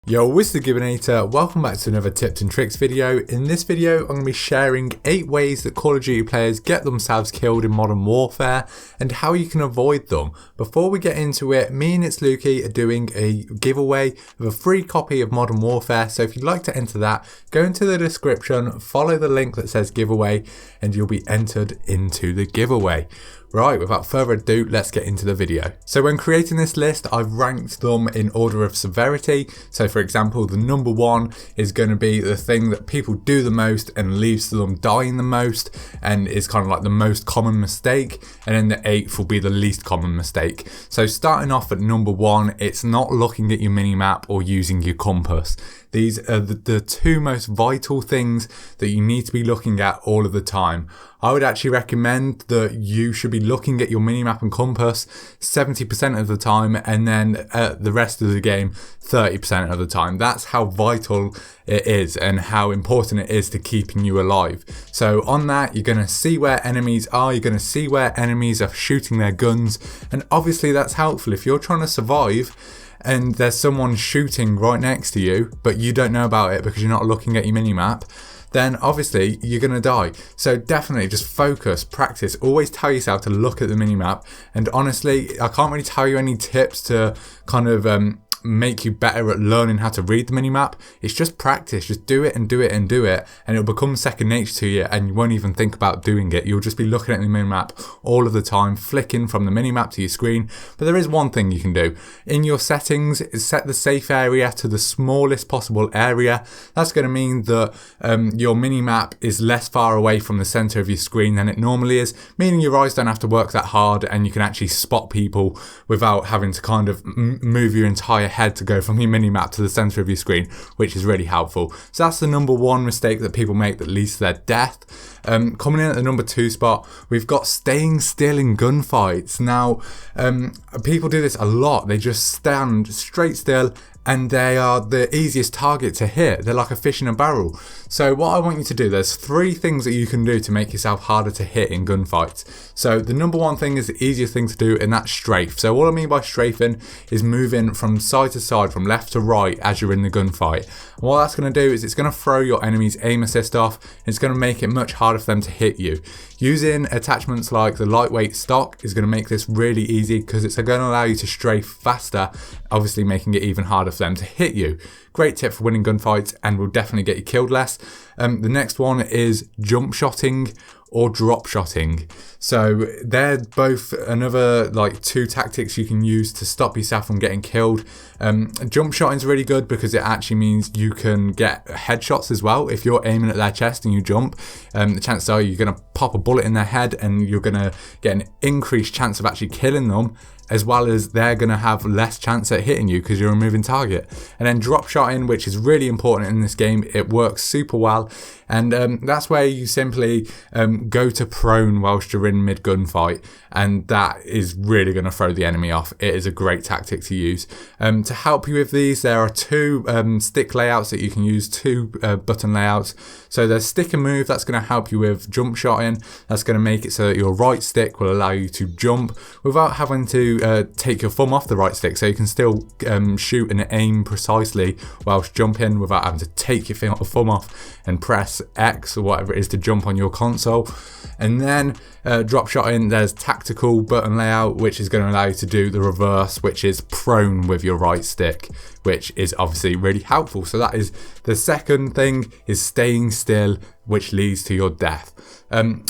Yo, it's TheGIBBYNATR. Welcome back to another tips and tricks video. In this video, I'm going to be sharing 8 ways that Call of Duty players get themselves killed in Modern Warfare and how you can avoid them. Before we get into it, me and It's Lukey are doing a giveaway of a free copy of Modern Warfare. So if you'd like to enter that, go into the description, follow the link that says giveaway, and you'll be entered into the giveaway. Right, without further ado, let's get into the video. So when creating this list, I've ranked them in order of severity. So for example, the number 1 is going to be the thing that people do the most and leads to them dying the most and is kind of like the most common mistake. And then the 8th will be the least common mistake. So starting off at number 1, it's not looking at your minimap or using your compass. These are the 2 most vital things that you need to be looking at all of the time. I would actually recommend that you should be looking at your minimap and compass 70% of the time, and then the rest of the game 30% of the time. That's how vital it is and how important it is to keeping you alive. So on that, you're going to see where enemies are, you're going to see where enemies are shooting their guns, and obviously that's helpful if you're trying to survive and there's someone shooting right next to you, but you don't know about it because you're not looking at your minimap, then obviously you're going to die. So definitely just focus, practice, always tell yourself to look at the minimap. And honestly, I can't really tell you any tips to kind of make you better at learning how to read the minimap. It's just practice. Just do it and do it and do it, and it'll become second nature to you, and you won't even think about doing it. You'll just be looking at the minimap all of the time, flicking from the minimap to your screen. But there is one thing you can do. In your settings, set the safe area to the smallest possible area. That's going to mean that your minimap is less far away from the center of your screen than it normally is, meaning your eyes don't have to work that hard and you can actually spot people without having to kind of move your entire head to go from your minimap to the center of your screen, which is really helpful. So that's the number 1 mistake that people make that leads to their death. Coming in at the number 2 spot, we've got staying still in gunfights. Now, people do this a lot. They just stand straight still, and they are the easiest target to hit. They're like a fish in a barrel. So what I want you to do, there's 3 things that you can do to make yourself harder to hit in gunfights. So the number 1 thing is the easiest thing to do, and that's strafe. So what I mean by strafing is moving from side to side, from left to right as you're in the gunfight. And what that's going to do is it's going to throw your enemy's aim assist off, and it's going to make it much harder for them to hit you. Using attachments like the lightweight stock is going to make this really easy because it's going to allow you to strafe faster, obviously making it even harder for them to hit you. Great tip for winning gunfights and will definitely get you killed less. The next one is jump shotting or drop shotting. So they're both another 2 tactics you can use to stop yourself from getting killed. Jump shotting is really good because it actually means you can get headshots as well. If you're aiming at their chest and you jump, the chances are you're going to pop a bullet in their head and you're going to get an increased chance of actually killing them, as well as they're going to have less chance at hitting you because you're a moving target. And then drop shotting, which is really important in this game, it works super well, and that's where you simply go to prone whilst you're in mid gunfight, and that is really going to throw the enemy off. It is a great tactic to use. To help you with these, there are 2 stick layouts that you can use, 2 button layouts. So there's stick and move, that's going to help you with jump shotting. That's going to make it so that your right stick will allow you to jump without having to take your thumb off the right stick, so you can still shoot and aim precisely whilst jumping without having to take your thumb off and press X or whatever it is to jump on your console. And then drop shotting, there's tactical button layout, which is going to allow you to do the reverse, which is prone with your right stick, which is obviously really helpful. So that is the second thing, is staying still, which leads to your death.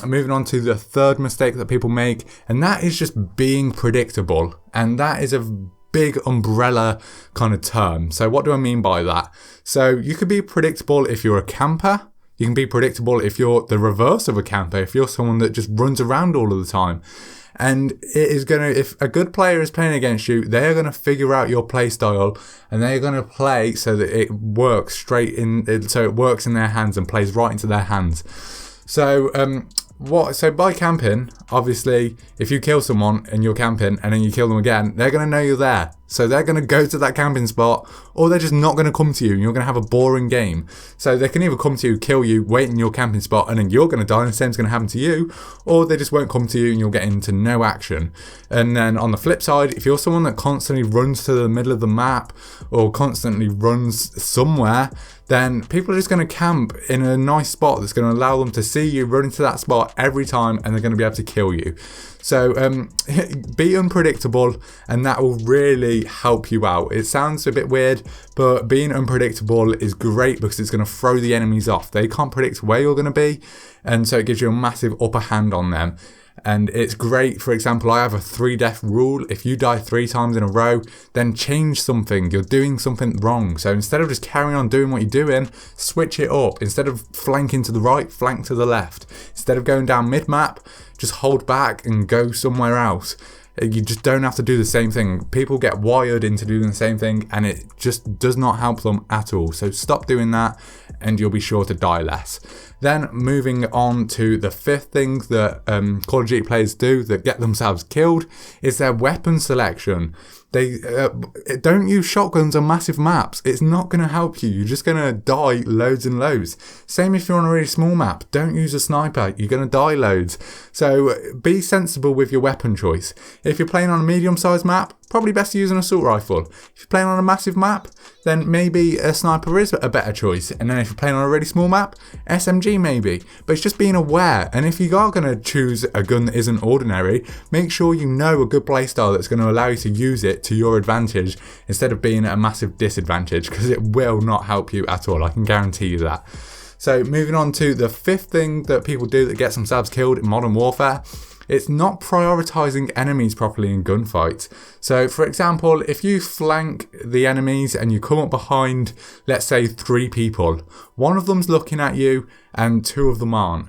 Moving on to the 3rd mistake that people make, and that is just being predictable. And that is a big umbrella kind of term. So what do I mean by that? So you could be predictable if you're a camper. You can be predictable if you're the reverse of a camper, if you're someone that just runs around all of the time. And it is going to, if a good player is playing against you, they're going to figure out your play style, and they're going to play so that it works so it works in their hands and plays right into their hands. So so by camping, obviously, if you kill someone and you're camping and then you kill them again, they're going to know you're there. So they're going to go to that camping spot, or they're just not going to come to you, and you're going to have a boring game. So they can either come to you, kill you, wait in your camping spot, and then you're going to die, and the same's going to happen to you, or they just won't come to you, and you'll get into no action. And then on the flip side, if you're someone that constantly runs to the middle of the map, or constantly runs somewhere, then people are just going to camp in a nice spot that's going to allow them to see you run into that spot every time, and they're going to be able to kill you. So be unpredictable, and that will really help you out. It sounds a bit weird, but being unpredictable is great because it's going to throw the enemies off. They can't predict where you're going to be, and so it gives you a massive upper hand on them. And it's great. For example, I have a 3-death rule. If you die 3 times in a row, then change something. You're doing something wrong. So instead of just carrying on doing what you're doing, switch it up. Instead of flanking to the right, flank to the left. Instead of going down mid-map, just hold back and go somewhere else. You just don't have to do the same thing. People get wired into doing the same thing, and it just does not help them at all. So stop doing that, and you'll be sure to die less. Then moving on to the 5th thing that Call of Duty players do that get themselves killed is their weapon selection. They don't use shotguns on massive maps. It's not going to help you. You're just going to die loads and loads. Same if you're on a really small map. Don't use a sniper. You're going to die loads. So be sensible with your weapon choice. If you're playing on a medium-sized map, probably best to use an assault rifle. If you're playing on a massive map, then maybe a sniper is a better choice. And then if you're playing on a really small map, SMG maybe. But it's just being aware. And if you are going to choose a gun that isn't ordinary, make sure you know a good playstyle that's going to allow you to use it to your advantage instead of being at a massive disadvantage, because it will not help you at all. I can guarantee you that. So moving on to the 5th thing that people do that gets themselves killed in Modern Warfare. It's not prioritizing enemies properly in gunfights. So for example, if you flank the enemies and you come up behind, let's say 3 people, one of them's looking at you and 2 of them aren't.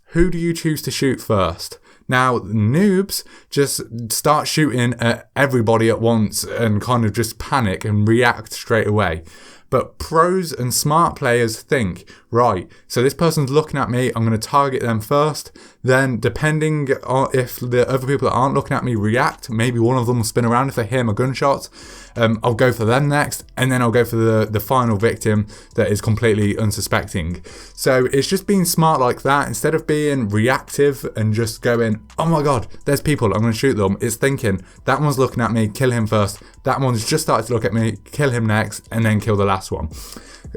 Who do you choose to shoot first? Now, noobs just start shooting at everybody at once and kind of just panic and react straight away. But pros and smart players think, right, so this person's looking at me, I'm going to target them first. Then, depending on if the other people that aren't looking at me react, maybe one of them will spin around if they hear my gunshots. I'll go for them next, and then I'll go for the final victim that is completely unsuspecting. So it's just being smart like that. Instead of being reactive and just going, oh my god, there's people, I'm going to shoot them. It's thinking, that one's looking at me, kill him first. That one's just started to look at me, kill him next, and then kill the last one.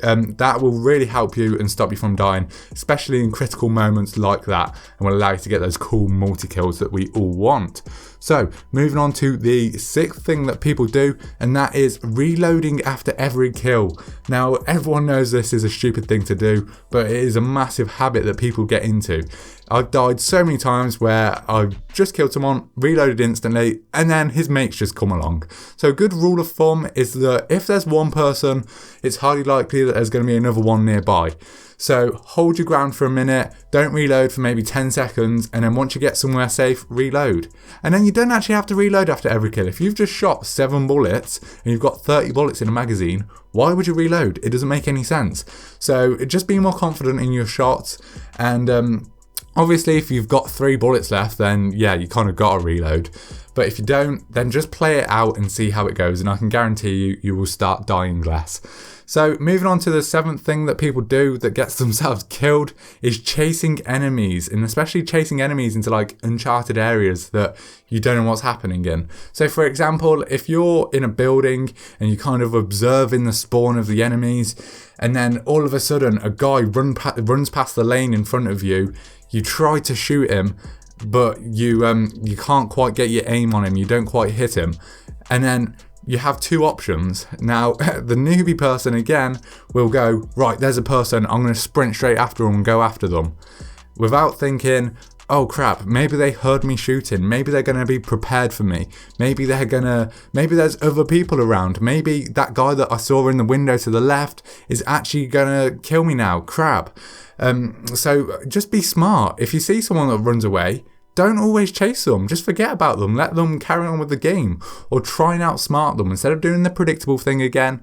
That will really help you and stop you from dying, especially in critical moments like that, and will allow you to get those cool multi-kills that we all want. So, moving on to the 6th thing that people do, and that is reloading after every kill. Now, everyone knows this is a stupid thing to do, but it is a massive habit that people get into. I've died so many times where I've just killed someone, reloaded instantly, and then his mates just come along. So a good rule of thumb is that if there's one person, it's highly likely that there's going to be another one nearby. So hold your ground for a minute, don't reload for maybe 10 seconds, and then once you get somewhere safe, reload. And then you don't actually have to reload after every kill. If you've just shot 7 bullets and you've got 30 bullets in a magazine, why would you reload? It doesn't make any sense. So just be more confident in your shots, and obviously, if you've got 3 bullets left, then yeah, you kind of got to reload. But if you don't, then just play it out and see how it goes, and I can guarantee you, you will start dying less. So moving on to the 7th thing that people do that gets themselves killed is chasing enemies, and especially chasing enemies into like uncharted areas that you don't know what's happening in. So for example, if you're in a building and you're kind of observing the spawn of the enemies, and then all of a sudden a guy runs past the lane in front of you, you try to shoot him, but you can't quite get your aim on him, you don't quite hit him, and then you have 2 options. Now, the newbie person again will go, right, there's a person, I'm going to sprint straight after them and go after them, without thinking, oh crap, maybe they heard me shooting, maybe they're going to be prepared for me, maybe there's other people around, maybe that guy that I saw in the window to the left is actually going to kill me now, crap. So just be smart. If you see someone that runs away, don't always chase them, just forget about them, let them carry on with the game, or try and outsmart them. Instead of doing the predictable thing again,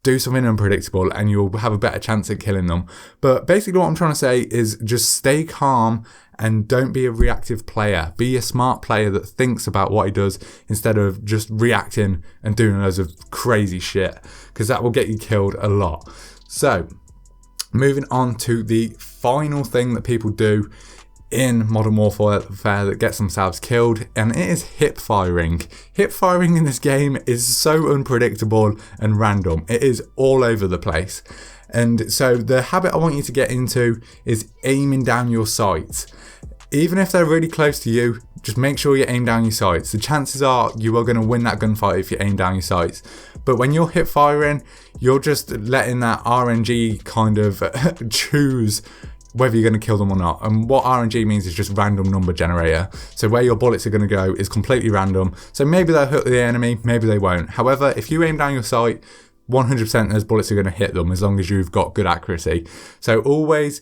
do something unpredictable and you'll have a better chance at killing them. But basically what I'm trying to say is just stay calm and don't be a reactive player. Be a smart player that thinks about what he does instead of just reacting and doing loads of crazy shit, because that will get you killed a lot. So moving on to the final thing that people do in Modern Warfare that gets themselves killed, and it is hip firing. Hip firing in this game is so unpredictable and random. It is all over the place. And so the habit I want you to get into is aiming down your sights. Even if they're really close to you, just make sure you aim down your sights. The chances are you are going to win that gunfight if you aim down your sights. But when you're hip firing, you're just letting that RNG kind of choose whether you're going to kill them or not. And what RNG means is just random number generator. So where your bullets are going to go is completely random. So maybe they'll hit the enemy, maybe they won't. However, if you aim down your sight, 100% those bullets are going to hit them as long as you've got good accuracy. So always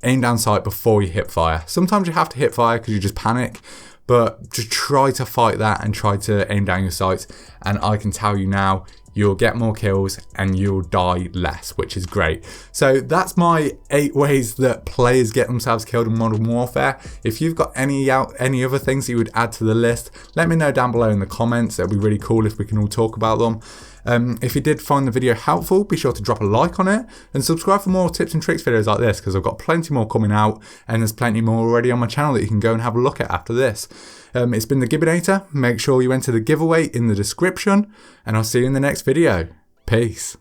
aim down sight before you hip fire. Sometimes you have to hip fire because you just panic, but just try to fight that and try to aim down your sights. And I can tell you now, you'll get more kills and you'll die less, which is great. So that's my 8 ways that players get themselves killed in Modern Warfare. If you've got any other things that you would add to the list, let me know down below in the comments. That'd be really cool if we can all talk about them. If you did find the video helpful, be sure to drop a like on it and subscribe for more tips and tricks videos like this, because I've got plenty more coming out and there's plenty more already on my channel that you can go and have a look at after this. It's been TheGIBBYNATR. Make sure you enter the giveaway in the description and I'll see you in the next video. Peace.